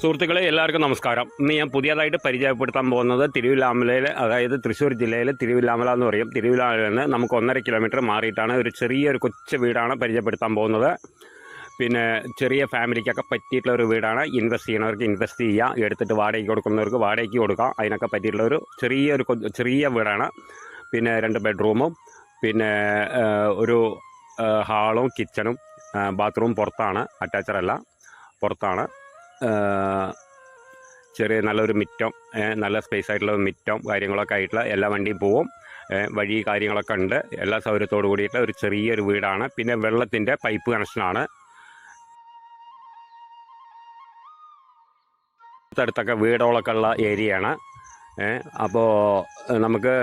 സുഹൃത്തുക്കളെ എല്ലാവർക്കും നമസ്കാരം. ഇന്ന് ഞാൻ പുതിയതായിട്ട് പരിചയപ്പെടുത്താൻ പോകുന്നത് തിരുവില്ലാമലയിൽ, അതായത് തൃശ്ശൂർ ജില്ലയിലെ തിരുവില്ലാമല എന്ന് പറയും. തിരുവില്ലാമലയിൽ നിന്ന് നമുക്ക് 1.5 കിലോമീറ്റർ മാറിയിട്ടാണ് ഒരു ചെറിയൊരു കൊച്ചു വീടാണ് പരിചയപ്പെടുത്താൻ പോകുന്നത്. പിന്നെ ചെറിയ ഫാമിലിക്കൊക്കെ പറ്റിയിട്ടുള്ള ഒരു വീടാണ്. ഇൻവെസ്റ്റ് ചെയ്യുന്നവർക്ക് ഇൻവെസ്റ്റ് ചെയ്യുക, എടുത്തിട്ട് വാടകയ്ക്ക് കൊടുക്കുന്നവർക്ക് വാടകയ്ക്ക് കൊടുക്കാം. അതിനൊക്കെ പറ്റിയിട്ടുള്ള ഒരു ചെറിയ വീടാണ്. പിന്നെ 2 ബെഡ്റൂമും പിന്നെ ഒരു ഹാളും കിച്ചണും ബാത്റൂം പുറത്താണ്, അറ്റാച്ചഡല്ല, പുറത്താണ്. ചെറിയ നല്ലൊരു മിറ്റം, നല്ല സ്പേസ് ആയിട്ടുള്ള മിറ്റം കാര്യങ്ങളൊക്കെ ആയിട്ടുള്ള എല്ലാ വണ്ടിയും പോവും. വഴി കാര്യങ്ങളൊക്കെ ഉണ്ട്. എല്ലാ സൗകര്യത്തോടു കൂടിയിട്ട് ഒരു ചെറിയൊരു വീടാണ്. പിന്നെ വെള്ളത്തിൻ്റെ പൈപ്പ് കണക്ഷനാണ്. അടുത്തടുത്തൊക്കെ വീടുകളൊക്കെ ഉള്ള ഏരിയയാണ്. അപ്പോൾ നമുക്ക്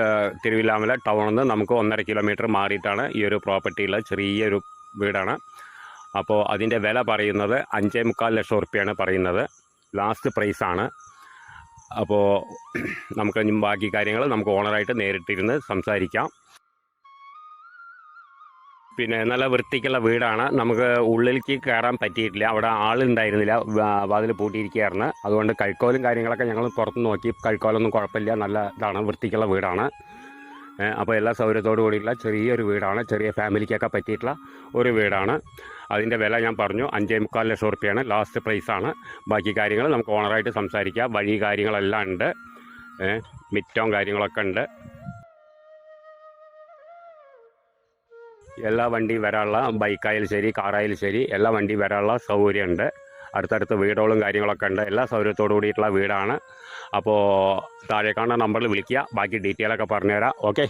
തിരുവില്ലാമല ടൗണിൽ നിന്ന് നമുക്ക് 1.5 കിലോമീറ്റർ മാറിയിട്ടാണ് ഈ ഒരു പ്രോപ്പർട്ടിയുള്ള ചെറിയൊരു വീടാണ്. അപ്പോൾ അതിൻ്റെ വില പറയുന്നത് 5.25 ലക്ഷം ഉറുപ്പ്യാണ് പറയുന്നത്. ലാസ്റ്റ് പ്രൈസാണ്. അപ്പോൾ നമുക്ക് ബാക്കി കാര്യങ്ങൾ നമുക്ക് ഓണറായിട്ട് നേരിട്ടിരുന്ന് സംസാരിക്കാം. പിന്നെ നല്ല വൃത്തിക്കുള്ള വീടാണ്. നമുക്ക് ഉള്ളിലേക്ക് കയറാൻ പറ്റിയിട്ടില്ല, അവിടെ ആളുണ്ടായിരുന്നില്ല, വാതിൽ പൂട്ടിയിരിക്കുകയായിരുന്നു. അതുകൊണ്ട് കൈക്കോലും കാര്യങ്ങളൊക്കെ ഞങ്ങൾ പുറത്ത് നോക്കി. കൈക്കോലൊന്നും കുഴപ്പമില്ല, നല്ല ഇതാണ്, വൃത്തിക്കുള്ള വീടാണ്. അപ്പോൾ എല്ലാ സൗകര്യത്തോടു കൂടിയുള്ള ചെറിയൊരു വീടാണ്. ചെറിയ ഫാമിലിക്കൊക്കെ പറ്റിയിട്ടുള്ള ഒരു വീടാണ്. അതിൻ്റെ വില ഞാൻ പറഞ്ഞു 5.25 ലക്ഷം ഉറുപ്പ്യാണ് ലാസ്റ്റ് പ്രൈസാണ്. ബാക്കി കാര്യങ്ങൾ നമുക്ക് ഓണറായിട്ട് സംസാരിക്കാം. വഴി കാര്യങ്ങളെല്ലാം ഉണ്ട്, മിറ്റവും കാര്യങ്ങളൊക്കെ ഉണ്ട്. എല്ലാ വണ്ടിയും വരാനുള്ള, ബൈക്കായാലും ശരി കാറായാലും ശരി, എല്ലാ വണ്ടിയും വരാനുള്ള സൗകര്യമുണ്ട്. അടുത്തടുത്ത് വീടുകളും കാര്യങ്ങളൊക്കെ ഉണ്ട്. എല്ലാ സൗകര്യത്തോടു കൂടിയിട്ടുള്ള വീടാണ്. അപ്പോൾ താഴെ കാണുന്ന നമ്പറിൽ വിളിക്കുക, ബാക്കി ഡീറ്റെയിലൊക്കെ പറഞ്ഞുതരാം. ഓക്കെ.